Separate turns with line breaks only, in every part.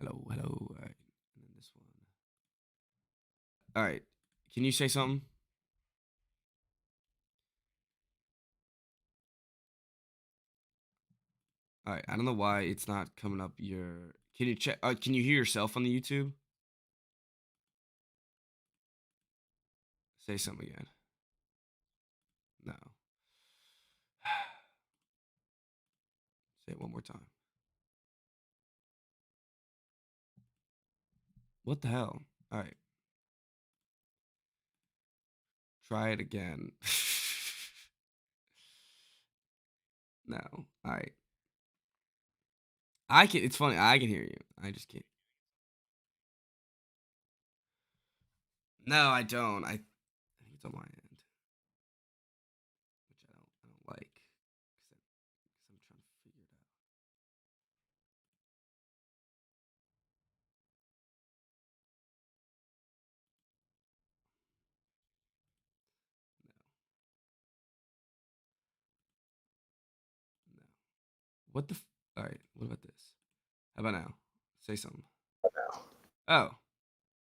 Hello, hello. All right. And then this one. All right. Can you say something? All right. I don't know why it's not coming up your. Can you check? Can you hear yourself on the YouTube? Say something again. No. Say it one more time. What the hell? All right. Try it again. No. All right. I can. It's funny. I can hear you. I just can't. No, I don't. I think it's on my end, which I don't like. Cause I'm trying to figure it out. No. No. What the? All right. What about this? How about now? Say something.
No.
Oh,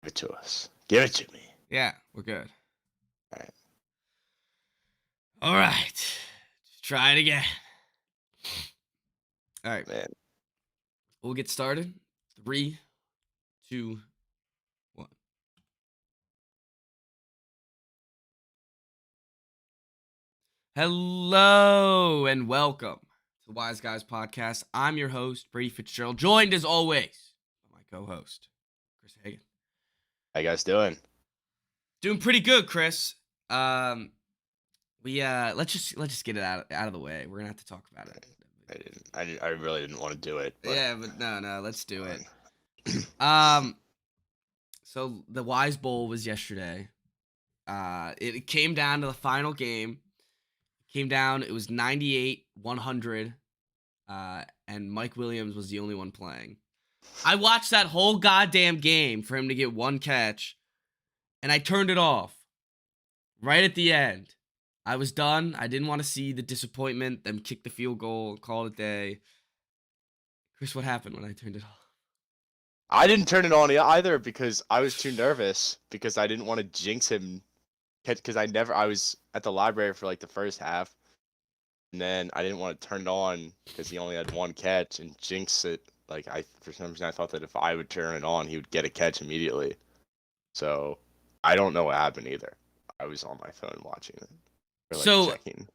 Give it to us. Give it to me.
yeah, we're good.
All right.
All right. Just try it again. All right.
Man.
We'll get started. Three, two, one. Hello and welcome to the Wise Guys Podcast. I'm your host, Brady Fitzgerald, joined as always by my co-host, Chris Hagan.
How you guys doing?
Doing pretty good, Chris. We let's just get it out of the way. We're gonna have to talk about it.
I really didn't want to do it. But
Yeah, but no, let's do it.
fine.
So the Wise Bowl was yesterday. It came down to the final game. Came down. It was 98-100. And Mike Williams was the only one playing. I watched that whole goddamn game for him to get one catch, and I turned it off right at the end. I was done. I didn't want to see the disappointment, them kick the field goal, call it a day. Chris, what happened when I turned it off?
I didn't turn it on either because I was too nervous because I didn't want to jinx him. Because I was at the library for like the first half, and then I didn't want to turn it on because he only had one catch and jinx it. Like for some reason, I thought that if I would turn it on, he would get a catch immediately. So I don't know what happened either. I was on my phone watching it, or like
So
checking.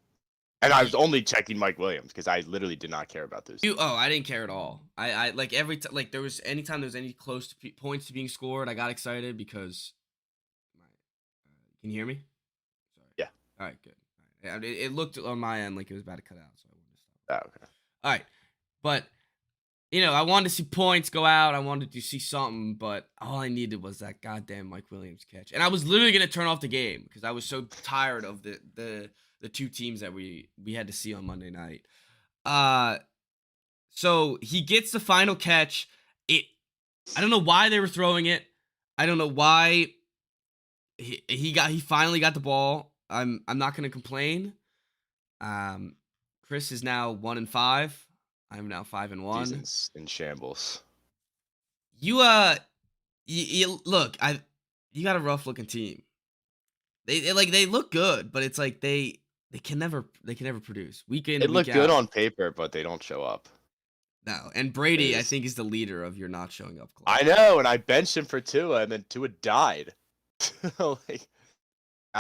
And I was only checking Mike Williams because I literally did not care about those.
I didn't care at all. I like every time, like there was anytime there was any close to points to being scored, I got excited because. Can you hear me? Sorry.
Yeah.
All right, good. All right. It looked on my end like it was about to cut out, so I wanted to stop.
Oh, okay.
All right, but I wanted to see points go out. I wanted to see something, but all I needed was that goddamn Mike Williams catch, and I was literally gonna turn off the game because I was so tired of the two teams that we had to see on Monday night. So he gets the final catch. I don't know why they were throwing it. I don't know why he finally got the ball. I'm not gonna complain. Chris is now 1-5. I'm now 5-1.
Season's in shambles.
You look, you got a rough looking team. They look good, but it's like they can never produce week in
It
week
looked good
out.
on paper, but they don't show up.
No, and Brady, I
Is
think, is the leader of your not showing up club.
I know, and I benched him for Tua, and then Tua died. Like,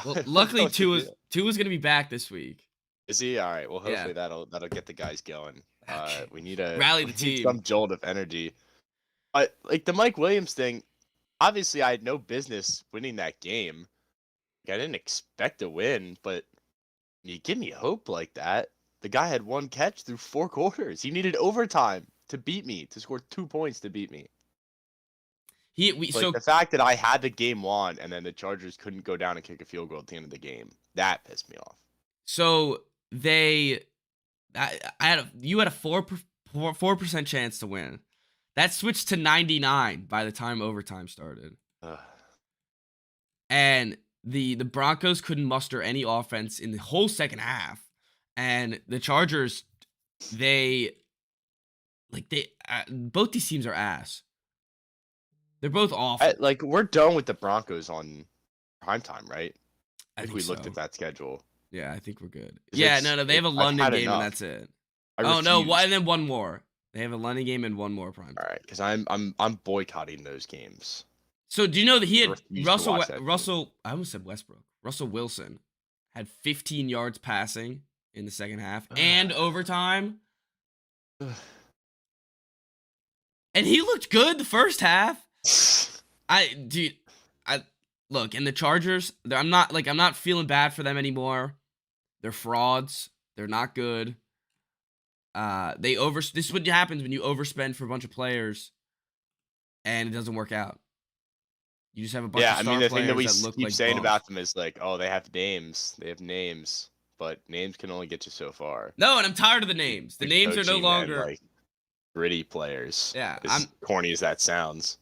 Well, luckily Tua is gonna be back this week.
is he all right? Well, hopefully
Yeah.
that'll get the guys going.
Okay.
We need
Rally the team.
some jolt of energy. But like the Mike Williams thing, obviously I had no business winning that game. Like, I didn't expect to win, but you give me hope like that. The guy had one catch through 4 quarters. He needed overtime to beat me, to score 2 points to beat me.
So
The fact that I had the game won and then the Chargers couldn't go down and kick a field goal at the end of the game, that pissed me off.
So you had a 4% chance to win. That switched to 99 by the time overtime started.
Ugh.
And the Broncos couldn't muster any offense in the whole second half. And the Chargers, both these teams are ass. They're both awful.
Like we're done with the Broncos on primetime, right?
I
If
think
we
so.
looked at that schedule.
Yeah, I think we're good.
'Cause
Yeah, no, they have a
I've
London
had
game and
enough.
that's it.
I
Oh no,
refuse.
and then one more. They have a London game and one more prime.
All right, because I'm boycotting those games.
So do you know that he
I
had
refuse to watch that game.
Russell? I almost said Westbrook. Russell Wilson had 15 yards passing in the second half and overtime, and he looked good the first half. I look, and the Chargers. I'm not feeling bad for them anymore. They're frauds. They're not good. This is what happens when you overspend for a bunch of players, and it doesn't work out. You just have a bunch of star
the
players
thing that we
look
keep
like
saying
bums.
about them is like, oh, they have names, but names can only get you so far.
No, and I'm tired of the names. The
Good
names are no
coaching and,
longer.
like, gritty players.
Yeah,
as corny as that sounds.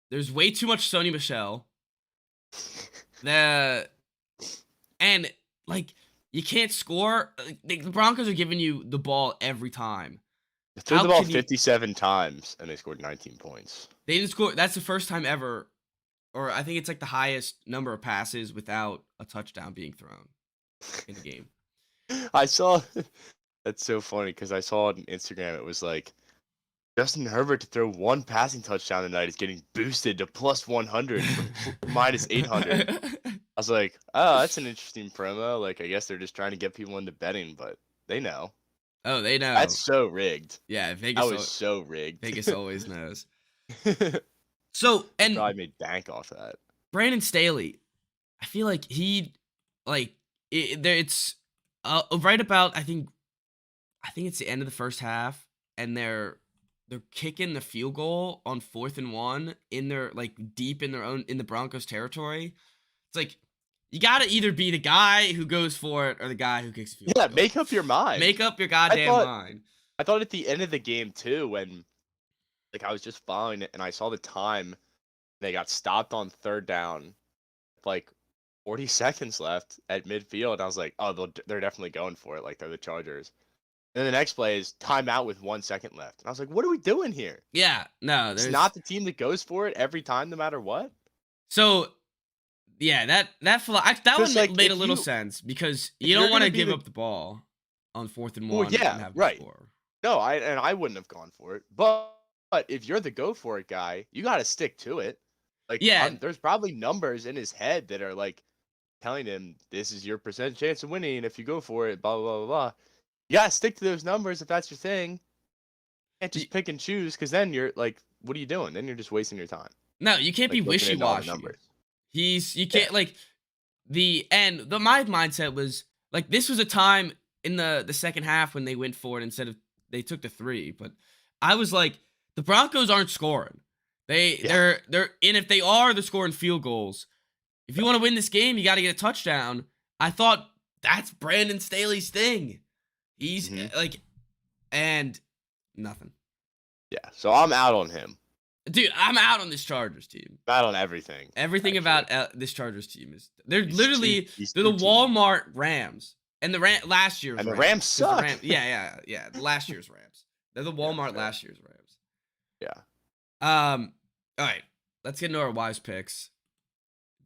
There's way too much Sony Michel. And like you can't score. The Broncos are giving you the ball every time.
They threw the ball 57 times and they scored 19 points.
They didn't score. That's the first time ever, or I think it's like the highest number of passes without a touchdown being thrown in the game.
I saw. That's so funny because I saw it on Instagram. It was like Justin Herbert to throw one passing touchdown tonight is getting boosted to plus 100 from minus 800. I was like, oh, that's an interesting promo. Like, I guess they're just trying to get people into betting, but they know.
Oh, they know.
That's so rigged.
Yeah, Vegas.
That was so rigged.
Vegas always knows. So, and
probably made bank off that.
Brandon Staley, I feel like it's right about I think it's the end of the first half, and they're kicking the field goal on 4th and 1 in their deep in the Broncos territory. It's like you gotta either be the guy who goes for it or the guy who kicks the field goal.
Yeah, make up your mind.
Make up your goddamn mind.
I thought at the end of the game too, when I was just following it and I saw the time, they got stopped on 3rd down, 40 seconds left at midfield. I was like, oh, they're definitely going for it. Like they're the Chargers. And the next play is timeout with 1 second left. And I was like, what are we doing here?
Yeah, no,
it's not the team that goes for it every time, no matter what.
So, yeah, that one made a little sense because you don't want to give up the ball on 4th and 1.
Well, yeah, right. Score. No, I wouldn't have gone for it. But if you're the go for it guy, you got to stick to it. There's probably numbers in his head that are telling him this is your percent chance of winning if you go for it. Blah blah blah blah. You gotta stick to those numbers if that's your thing. You can't just pick and choose because then you're what are you doing? Then you're just wasting your time.
No, you can't be wishy-washy. You can't my mindset was this was a time in the second half when they went for it instead of they took the 3. But I was like, the Broncos aren't scoring. They're if they are, they're scoring field goals. If you want to win this game, you got to get a touchdown. I thought that's Brandon Staley's thing. He's and nothing.
Yeah, so I'm out on him.
Dude, I'm out on this Chargers team.
I'm out on everything.
Everything about this Chargers team is they're they're the Walmart Rams and the last year's
and
Rams.
The Rams suck.
Yeah. Last year's Rams. They're the Walmart last year's Rams.
Yeah.
All right, let's get into our Wise picks.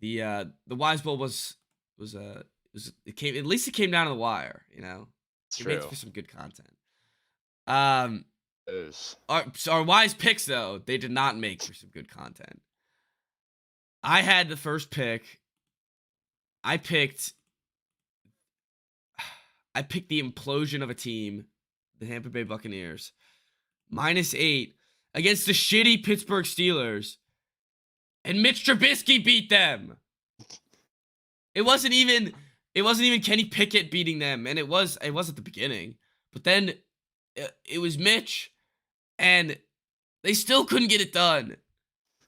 The Wise Bowl was it came down to the wire, you know. It made for some good content. Our Wise picks though, they did not make for some good content. I had the first pick. I picked the implosion of a team, the Tampa Bay Buccaneers, -8 against the shitty Pittsburgh Steelers, and Mitch Trubisky beat them. It wasn't even Kenny Pickett beating them, and it was at the beginning, but then it was Mitch, and they still couldn't get it done.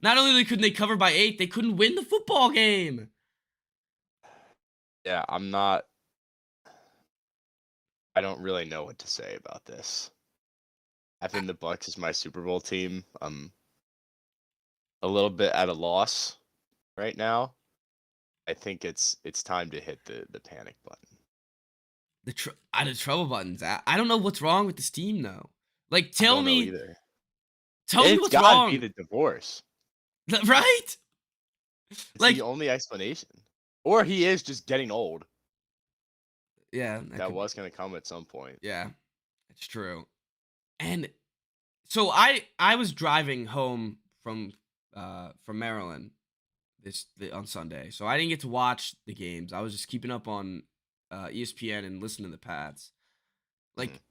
Not only couldn't they cover by 8, they couldn't win the football game.
Yeah, I don't really know what to say about this. Having the Bucs as my Super Bowl team, I'm a little bit at a loss right now. I think it's time to hit the panic button. The
trouble button's out. I don't know what's wrong with this team though. Tell me
either.
Tell me what's wrong.
It's gotta be the divorce.
Right?
It's
Like,
the only explanation. Or he is just getting old.
yeah,
That
could
was
be.
going to come at some point.
Yeah, it's true. And so I was driving home from Maryland on Sunday, so I didn't get to watch the games. I was just keeping up on ESPN and listening to the Pats.
Mhm.
Like,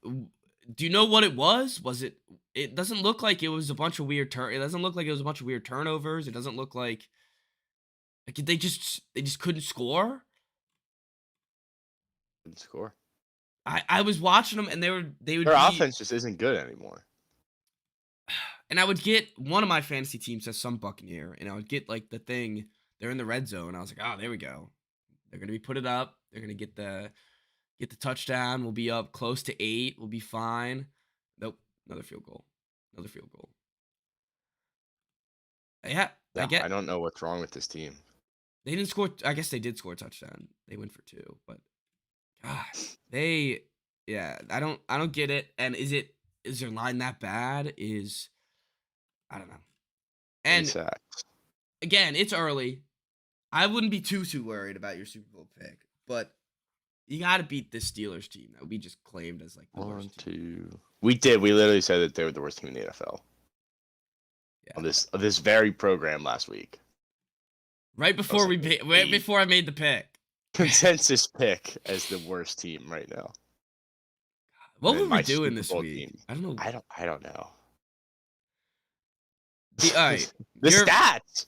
do you know what it was? Was it? It doesn't look like it was a bunch of weird It doesn't look like it was a bunch of weird turnovers. It doesn't look like they just couldn't score.
Didn't score.
I was watching them and they would
Their
be,
offense just isn't good anymore.
and I would get one of my fantasy teams has some Buccaneer, and I would get like the thing. They're in the red zone. I was like, oh, there we go. They're gonna be put it up. They're gonna get the touchdown. We'll be up close to 8. We'll be fine. Nope. Another field goal. Another field goal. Yeah, I
Yeah, I
get
don't know what's wrong with this team.
they didn't score. I guess they did score a touchdown. They went for 2, but God, they yeah, I don't get it. And is their line that bad? I don't know.
20
And
sacks.
again, it's early. I wouldn't be too worried about your Super Bowl pick, but you got to beat this Steelers team that we just claimed as like the
1,
worst team.
2. We did. We literally said that they were the worst team in the NFL on
Yeah.
this very program last week.
Right before
like
right
8.
before I made the pick.
Consensus pick as the worst team right now.
What
And
were
my
we doing
Super
this
Bowl
week?
team.
I don't know.
I don't know.
All right.
The stats.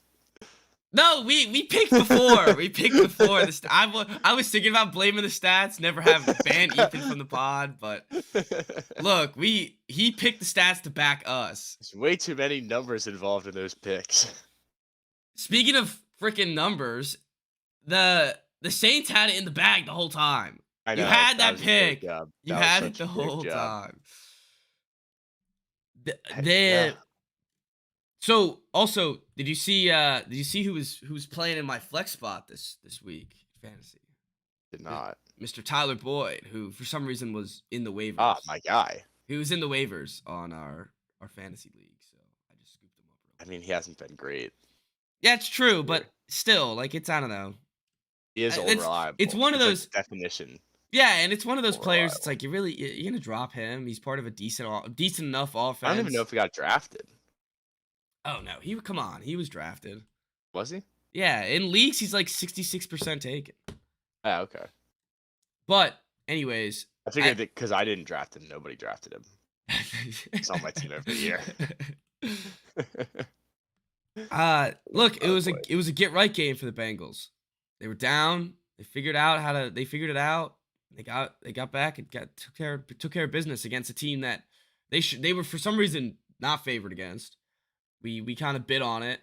No, we picked before. We picked before I was thinking about blaming the stats, never have ban Ethan from the pod, but look, he picked the stats to back us.
There's way too many numbers involved in those picks.
Speaking of freaking numbers, the Saints had it in the bag the whole time.
I know.
You had that
was a great
pick.
job.
You
That was
had it
such
the
a great
whole
job.
time.
Yeah.
So also, did you see who was playing in my flex spot this week in fantasy?
Did not.
Mr. Tyler Boyd, who for some reason was in the waivers.
Ah, my guy.
He was in the waivers on our fantasy league, so I just scooped him up real
I
quick.
mean, he hasn't been great.
Yeah, it's true, but still, like, it's, I don't know.
He is
It's
unreliable.
it's one of
Like
those
definition.
Yeah, and it's one of those players. It's
Unreliable.
like you're gonna drop him. He's part of a decent enough offense.
I don't even know if he got drafted.
Oh no, come on, he was drafted.
Was he?
Yeah, in leagues he's like 66% taken.
Yeah, okay.
But anyways,
I figured that because I didn't draft him, nobody drafted him. He's on my team every year.
Look, it was
Boy.
a get right game for the Bengals. They were down. They figured it out. They got back and took care of business against a team that they were for some reason not favored against. We kind of bid on it.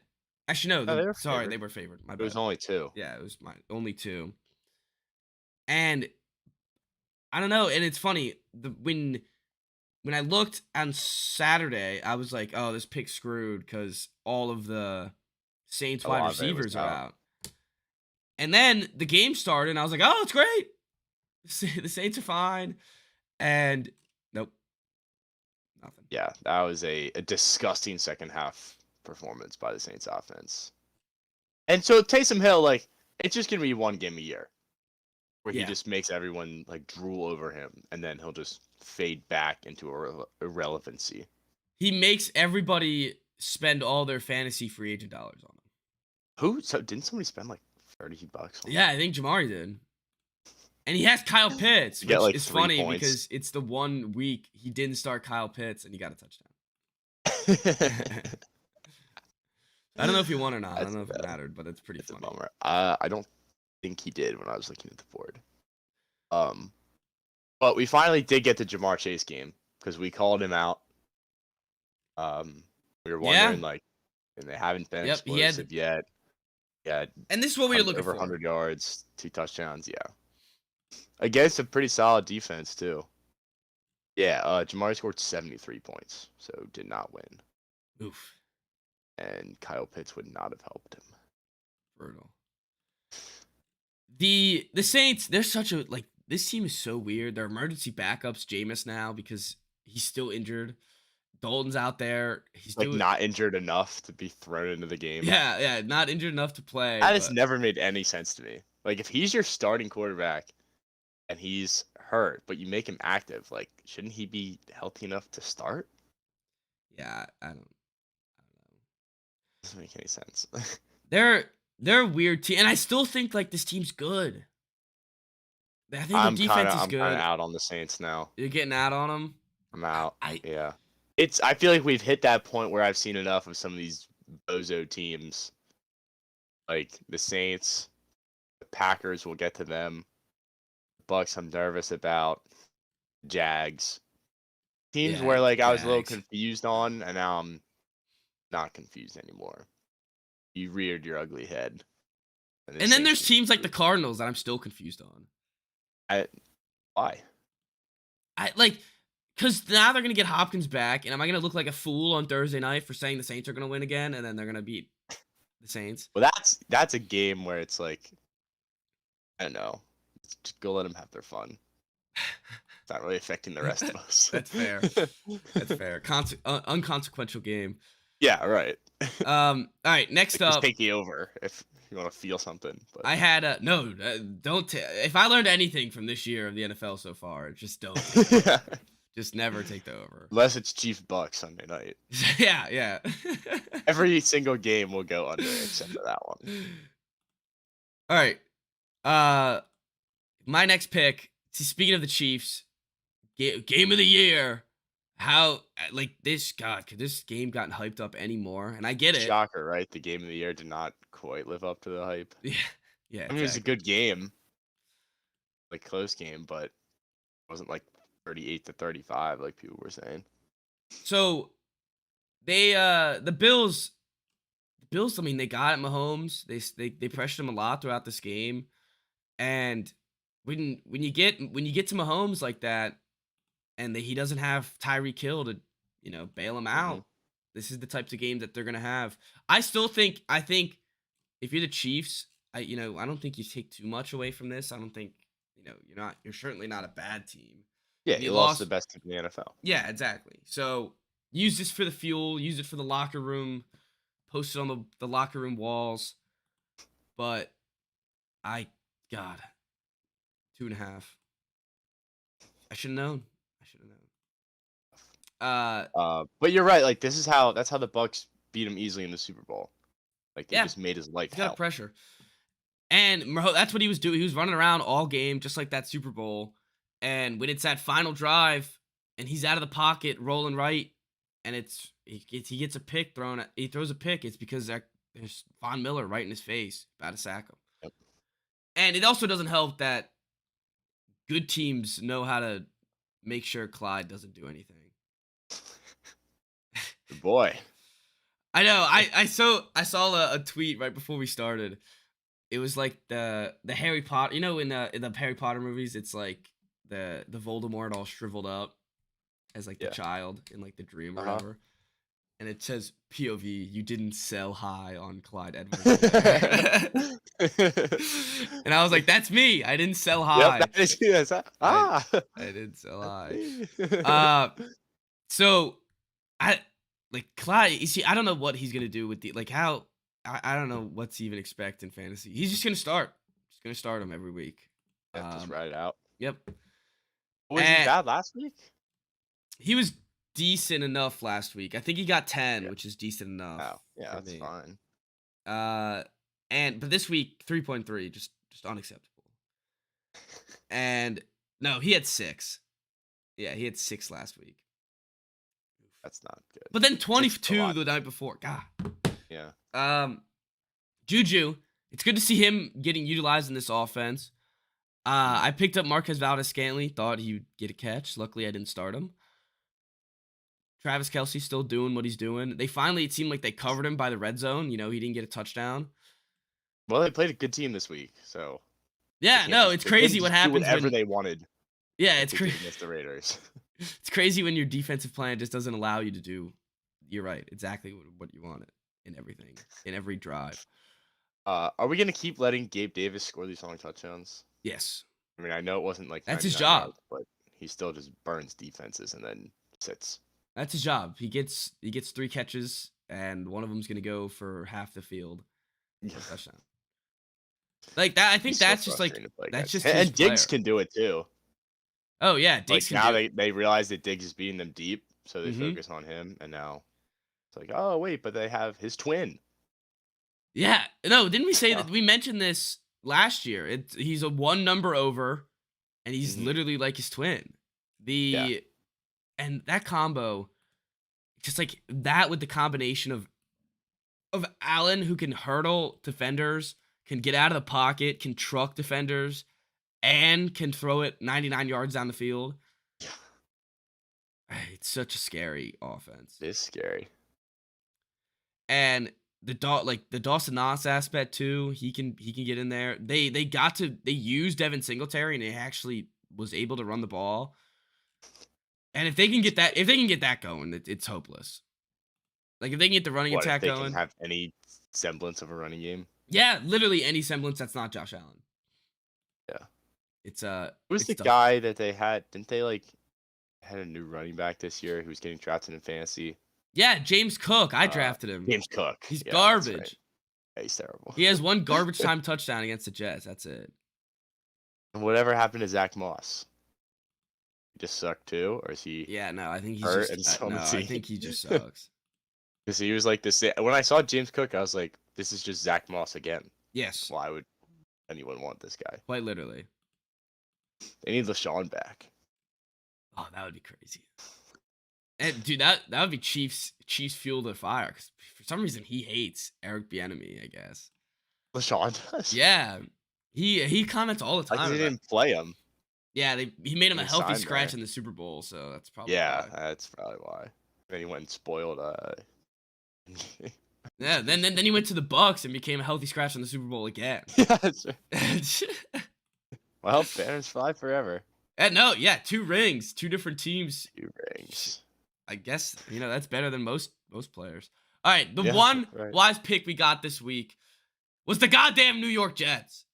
Actually, no,
they were
sorry,
favored.
they were favored. My
It
bad.
was only 2.
Yeah, it was my only 2. And I don't know, and it's funny, when I looked on Saturday, I was like, "Oh, this pick's screwed because all of the Saints
A
wide
lot of it was
receivers are
out.
out." And then the game started, and I was like, "Oh, it's great. The Saints are fine." And nope, nothing.
Yeah, that was a disgusting second half performance by the Saints offense. And so Taysom Hill, like, it's just gonna be one game a year where he
Yeah.
just makes everyone like drool over him, and then he'll just fade back into irrelevancy.
He makes everybody spend all their fantasy free agent dollars on him.
Who? So didn't somebody spend like $30 on him?
Yeah, I think Jamari did. And he has Kyle Pitts,
To
which
get, like,
is
3
funny
points.
because it's the one week he didn't start Kyle Pitts and he got a touchdown. I don't know if he won or not. I don't know if it mattered, but it's pretty
It's a
funny.
bummer. I don't think he did when I was looking at the board. But we finally did get the Jamar Chase game because we called him out. We were wondering like, and they haven't been
Yep,
explosive yet. Yeah,
And this is what we were looking
over
for.
100 yards, 2 touchdowns. Yeah, against a pretty solid defense too. Yeah, Jamar scored 73 points, so did not win.
Oof,
And Kyle Pitts would not have helped him.
brutal. The Saints, they're such a this team is so weird. Their emergency backups Jameis now because he's still injured. Dalton's out there. He's
Like
doing
not injured enough to be thrown into the game.
yeah, not injured enough to play,
That has
but
never made any sense to me. Like if he's your starting quarterback and he's hurt, but you make him active, like shouldn't he be healthy enough to start?
yeah, I don't know.
Doesn't make any sense.
They're a weird team, and I still think like this team's good. I think their defense is
I'm kind of
good.
out on the Saints now.
You're getting out on them.
I'm out.
I
Yeah. I feel like we've hit that point where I've seen enough of some of these bozo teams. Like the Saints, the Packers, we'll get to them. Bucks I'm nervous about. Jags. Teams
yeah,
where like I was a little
Jags.
confused on, and now I'm not confused anymore. You reared your ugly head. The
And then
Saints
there's
will
teams like the
confuse.
Cardinals that I'm still confused on.
Why?
I like because now they're gonna get Hopkins back, and am I gonna look like a fool on Thursday night for saying the Saints are gonna win again, and then they're gonna beat the Saints?
Well, that's a game where it's like I don't know. Just go let them have their fun. It's not really affecting the rest of us.
That's fair. That's fair. Unconsequential game.
Yeah, right.
All right. Next
Just
up,
take the over if you want to feel something. But
I had no. Don't. If I learned anything from this year of the NFL so far, just don't. Just never take the over.
unless it's Chiefs Bucks Sunday night,
Yeah.
every single game will go under except for that one.
All right. My next pick. Speaking of the Chiefs, game of the year. How like this? God, could this game gotten hyped up anymore? And I get it.
Shocker, right? The game of the year did not quite live up to the hype.
Yeah.
I mean, it was a
Exactly.
good game, like close game, but it wasn't like 38-35 like people were saying.
So they the Bills. I mean, they got at Mahomes. They pressured him a lot throughout this game, and when you get to Mahomes like that, and he doesn't have Tyreek Hill to bail him
hmm
out. This is the types of games that they're gonna have. I think if you're the Chiefs, I don't think you take too much away from this. I don't think you're certainly not a bad team.
Yeah,
And you
you lost the
lost.
best team in the NFL.
Yeah, exactly. So use this for the fuel. Use it for the locker room. Post it on the locker room walls. But God, 2.5. I should have known. I should have known.
But you're right. Like that's how the Bucks beat him easily in the Super Bowl. Like they
Yeah,
just made his life
he's got
hell.
pressure. And that's what he was doing. He was running around all game, just like that Super Bowl. And when it's that final drive, and he's out of the pocket, rolling right, and he gets a pick thrown. He throws a pick. It's because there's Von Miller right in his face, about to sack him.
Yep.
And it also doesn't help that good teams know how to make sure Clyde doesn't do anything.
Good boy.
I know. I saw a tweet right before we started. It was like the Harry Potter. In the Harry Potter movies, it's like the Voldemort all shriveled up as like the
Yeah.
child in like the dream or
Uh-huh.
whatever. And it says POV, you didn't sell high on Clyde Edwards. And I was like, that's me. I didn't sell high.
Yep, that is yes.
I didn't sell high. So I like Clyde. You see, I don't know what he's gonna do with how. I don't know what's even expect in fantasy. He's just gonna start. Just gonna start him every week.
Just ride it out.
Yep.
Was he
And
bad last week?
he was decent enough last week. I think he got 10,
Yeah.
which is decent enough.
Oh, yeah,
for
that's
me.
fine.
But this week 3.3, just unacceptable. And no, he had 6. Yeah, he had 6 last week.
That's not good.
But then
Six is a
22
lot.
the night before. God.
Yeah.
Juju, it's good to see him getting utilized in this offense. I picked up Marquez Valdes-Scantling, thought he would get a catch. Luckily, I didn't start him. Travis Kelce still doing what he's doing. It seemed like they covered him by the red zone. He didn't get a touchdown.
Well, they played a good team this week, so
Yeah, no, it's crazy what happens
whatever
when.
they wanted.
Yeah, it's
They did
crazy.
against the Raiders.
It's crazy when your defensive plan just doesn't allow you to do. You're right, exactly what you wanted in everything, in every drive.
Are we gonna keep letting Gabe Davis score these long touchdowns?
Yes,
I mean, I know it wasn't like
that's his
99
job.
yards, but he still just burns defenses and then sits.
That's his job. He gets 3 catches, and one of them's gonna go for half the field for a touchdown. Like that, I think
He's so
that's just
frustrating
like
to play
that's
against.
just his
And Diggs
player.
can do it too.
Oh yeah,
Like
Diggs can
now
do.
they realize that Diggs is beating them deep, so they
Hmm.
focus on him, and now it's like, oh wait, but they have his twin.
Yeah, no, didn't we say
So,
that? We mentioned this last year. He's a one number over, and he's
mhm,
literally like his twin.
yeah.
The and that combo, just like that with the combination of Allen who can hurdle defenders, can get out of the pocket, can truck defenders, and can throw it 99 yards down the field. It's such a scary offense.
It's scary.
And the Dawson Knox aspect too, he can get in there. They used Devin Singletary and he actually was able to run the ball. And if they can get that going, it's hopeless. Like if they can get the running
What if
attack
they can
going,
have any semblance of a running game?
yeah, literally any semblance that's not Josh Allen.
Yeah. Who's
It's
the
tough.
guy that they had? Didn't they like had a new running back this year who was getting drafted in fantasy?
Yeah, James Cook, I
Uh,
drafted him.
James Cook.
He's
Yeah, that's right.
garbage.
Yeah, he's terrible.
He has one garbage time touchdown against the Jets. That's it.
And whatever happened to Zach Moss? He just sucked too, or is he
Yeah, no, I think he's
hurt
just
and still on
no,
the
I
team?
think he just sucks.
Because he was like this. When I saw James Cook, I was like, this is just Zach Moss again.
Yes,
Why would anyone want this guy?
quite literally.
They need LaShawn back.
Oh, that would be crazy. And dude, that would be Chiefs fuel to fire because for some reason he hates Eric Bieniemy. I guess.
LaShawn does.
Yeah, he comments all the
Like
time
they
about.
didn't play him.
Yeah, he made him a
He
healthy
signed
scratch
there.
in the Super Bowl, so that's probably
Yeah,
why.
that's probably why. Then he went and spoiled.
Yeah, then he went to the Bucks and became a healthy scratch in the Super Bowl again.
Yeah, that's right. Well, banners fly forever.
And no, yeah, 2 rings, 2 different teams.
2 rings.
I guess that's better than most players. All right, the
Yeah,
one
right.
wise pick we got this week was the goddamn New York Jets.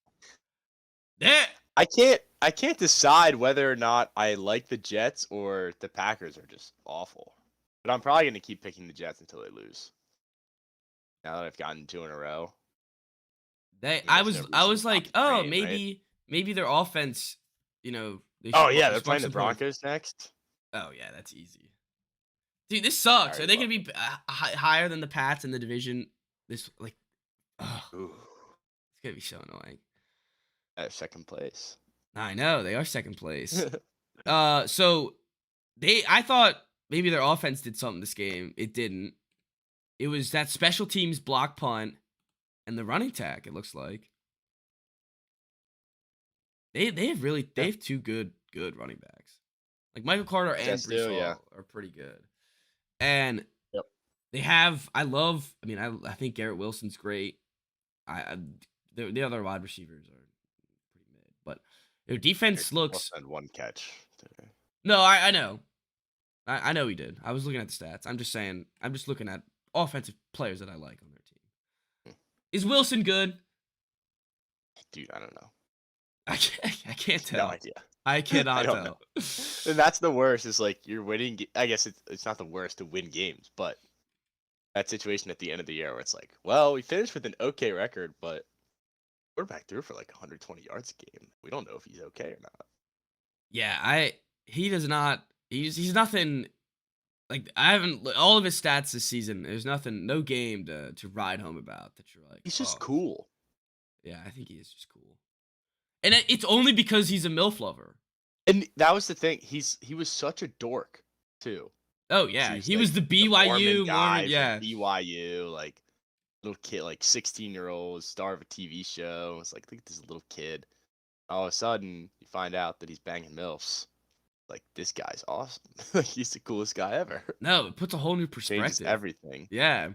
Yeah,
I can't decide whether or not I like the Jets or the Packers are just awful. But I'm probably gonna keep picking the Jets until they lose. Now that I've gotten 2 in a row.
I
there's
was
no
I
reason
was
not
like,
to
oh,
train, right?
maybe their offense, they
Oh
should
yeah, they're
spark
playing the
some points.
Broncos next.
Oh yeah, that's easy. Dude, this sucks.
I
Are they
love
gonna be higher than the Pats in the division? This like, ugh,
Ooh,
it's gonna be so annoying.
at second place.
I know they are second place. So I thought maybe their offense did something this game. It didn't. It was that special teams block punt and the running tack. It looks like they
Yeah.
have 2 good running backs. Like Michael Carter and
Jets
Brees
do,
Hall
yeah.
are pretty good. And
Yep.
they have I think Garrett Wilson's great. I the other wide receivers are pretty mid, but their defense looks.
Wilson had 1 catch today.
No, I know. I know he did. I was looking at the stats. I'm just saying. I'm just looking at offensive players that I like on their team.
Hmm.
Is Wilson good?
Dude, I don't know.
I can't
No
tell.
idea.
I cannot
I don't
tell.
know. And that's the worst. Is like you're winning. I guess it's not the worst to win games, but that situation at the end of the year where it's like, well, we finished with an okay record, but quarterback threw for like 120 yards a game. We don't know if he's okay or not.
Yeah, he does not. He's nothing. Like I haven't all of his stats this season. There's nothing, no game to ride home about that you're like.
He's just
oh.
cool.
Yeah, I think he is just cool. And it's only because he's a MILF lover.
And that was the thing. He was such a dork too.
Oh yeah,
He's
he
like
was the BYU
guy
yeah.
from BYU, like little kid, like 16-year-old, star of a TV show. It's like, look at this little kid. All of a sudden, you find out that he's banging milfs. Like, this guy's awesome. Like, he's the coolest guy ever.
No, it puts a whole new
Changes
perspective.
everything.
Yeah.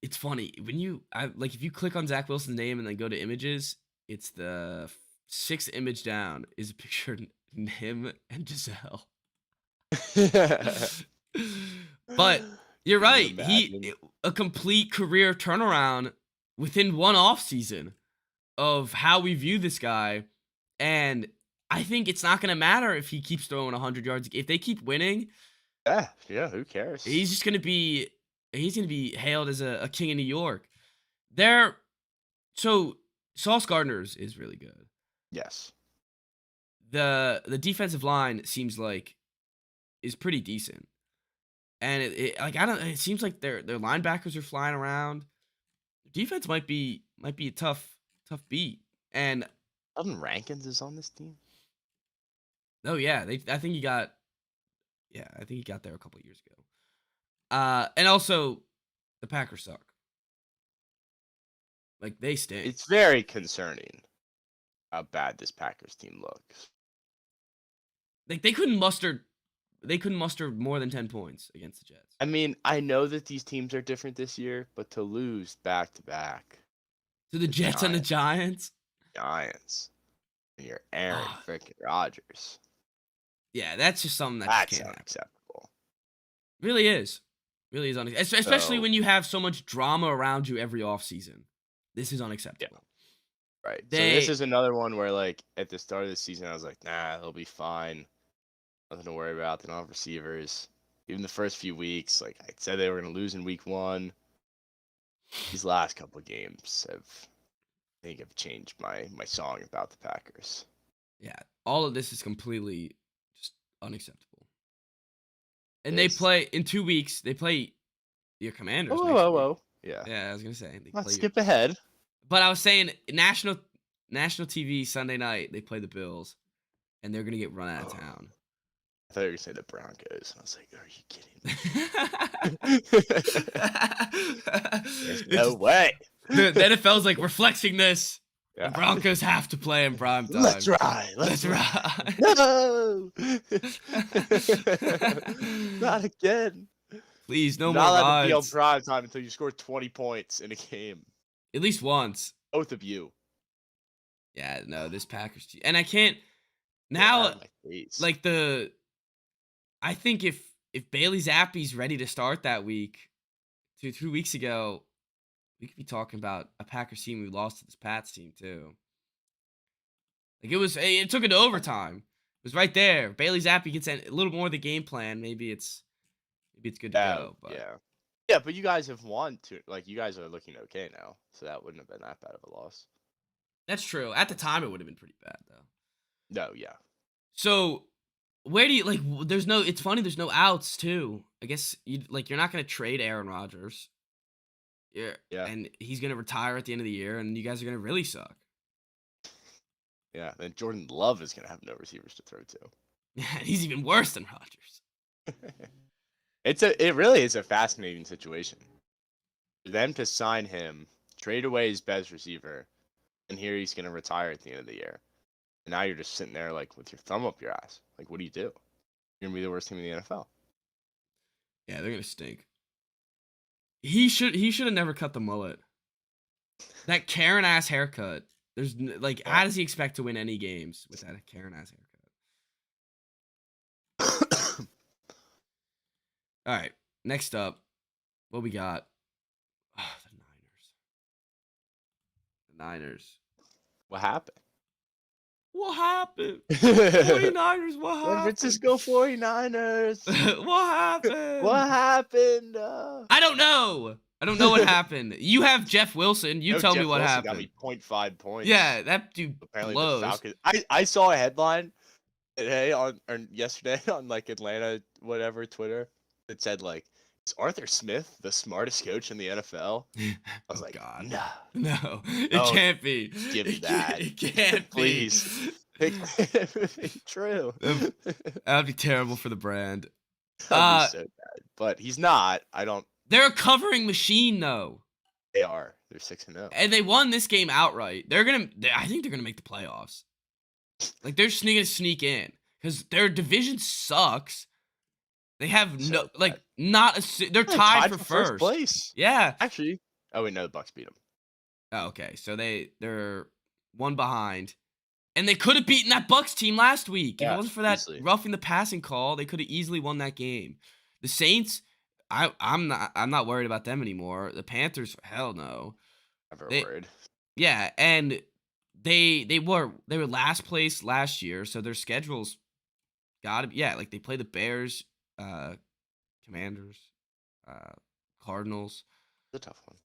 It's funny when if you click on Zach Wilson's name and then go to images, it's the 6th image down is a picture of him and Giselle. But you're right. A complete career turnaround within one off season of how we view this guy. And I think it's not gonna matter if he keeps throwing 100 yards. If they keep winning,
Yeah, who cares?
he's just gonna be hailed as a king of New York. They're so Sauce Gardner's is really good.
Yes.
The defensive line seems like is pretty decent. And like I don't it seems like their linebackers are flying around. Defense might be a tough beat. And
Alvin Rankins is on this team.
oh yeah, I think he got there a couple years ago. And also the Packers suck. Like they stink.
It's very concerning how bad this Packers team looks.
Like they couldn't muster more than 10 points against the Jets.
I mean, I know that these teams are different this year, but to lose back to back
To the Jets and the Giants.
Giants, and you're Aaron
Ah,
freaking Rodgers,
yeah, that's just something that just
that's
can't happen.
unacceptable.
Really is. Really is unacceptable. Especially
So,
when you have so much drama around you every offseason. This is unacceptable.
right. So
They
this is another one where, like, at the start of the season, I was like, nah, they'll be fine. Nothing to worry about. They don't have receivers. Even the first few weeks, like I said, they were going to lose in week 1. These last couple of games I think have changed my song about the Packers.
yeah, all of this is completely just unacceptable. And they
It's-
play in 2 weeks. They play your Commanders
Whoa,
next
whoa,
week.
whoa. Yeah.
Yeah, I was gonna say they
Let's
play.
skip ahead.
But I was saying national TV Sunday night. They play the Bills, and they're gonna get run out of town.
I thought you were going to say the Broncos. I was like, are you kidding me? There's no way.
The NFL's like, we're flexing this.
Yeah.
The Broncos have to play in prime time.
Let's ride.
Let's ride.
No! Not again.
Please, no
You're
more
not allowed to be on
rides.
prime time until you score 20 points in a game.
At least once.
Both of you.
Yeah, no, this Packers team. And I can't
Get out
now
of my face.
like I think if Bailey Zappi's ready to start that week, 2 weeks ago, we could be talking about a Packers team we lost to this Pats team too. Like it took it to overtime. It was right there. Bailey Zappi gets a little more of the game plan. Maybe it's good to go. But
yeah, but you guys have won too. Like, you guys are looking okay now, so that wouldn't have been that bad of a loss.
that's true. At the time, it would have been pretty bad though.
No, yeah.
So where do you like? There's no. It's funny. There's no outs too. I guess you're not gonna trade Aaron Rodgers. Yeah. And he's gonna retire at the end of the year, and you guys are gonna really suck.
Yeah, then Jordan Love is going to have no receivers to throw to.
Yeah, he's even worse than Rodgers.
It really is a fascinating situation. For them to sign him, trade away his best receiver, and here he's going to retire at the end of the year. And now you're just sitting there like with your thumb up your ass. Like, what do you do? You're going to be the worst team in the NFL.
Yeah, they're gonna stink. He should have never cut the mullet. That Karen ass haircut. There's how does he expect to win any games with that Karen ass haircut? All right, next up, what we got? Oh, the Niners.
What happened?
What happened? 49ers, what
San
happened?
Francisco 49ers.
What happened?
What happened?
I don't know. I don't know what happened. You have Jeff Wilson. You tell me
Jeff
what
Wilson
happened.
Got me 0.5 points.
Yeah, that dude
Apparently
blows.
the Falcons. I saw a headline today or yesterday on like Atlanta whatever Twitter that said like, is Arthur Smith the smartest coach in the NFL? I was like,
God.
No,
No, it
Oh,
can't be.
give me that.
It can't
Please.
be.
True.
That'd be terrible for the brand.
That'd be so bad. But he's not.
They're a covering machine, though.
They are. They're 6-0.
And they won this game outright. I think they're gonna make the playoffs. Like they're just gonna sneak in because their division sucks. They have
So
they're tied for first
place.
Yeah.
Actually, oh wait, no, the Bucks beat them.
Oh, okay, so they're one behind, and they could have beaten that Bucks team last week. If
Yeah,
it wasn't for that
easily.
roughing the passing call, they could have easily won that game. The Saints, I'm not worried about them anymore. The Panthers, hell no.
Never
They-
worried.
Yeah, and they were last place last year, so their schedule's gotta be, yeah, like they play the Bears, uh, Commanders, uh, Cardinals.
It's a tough one.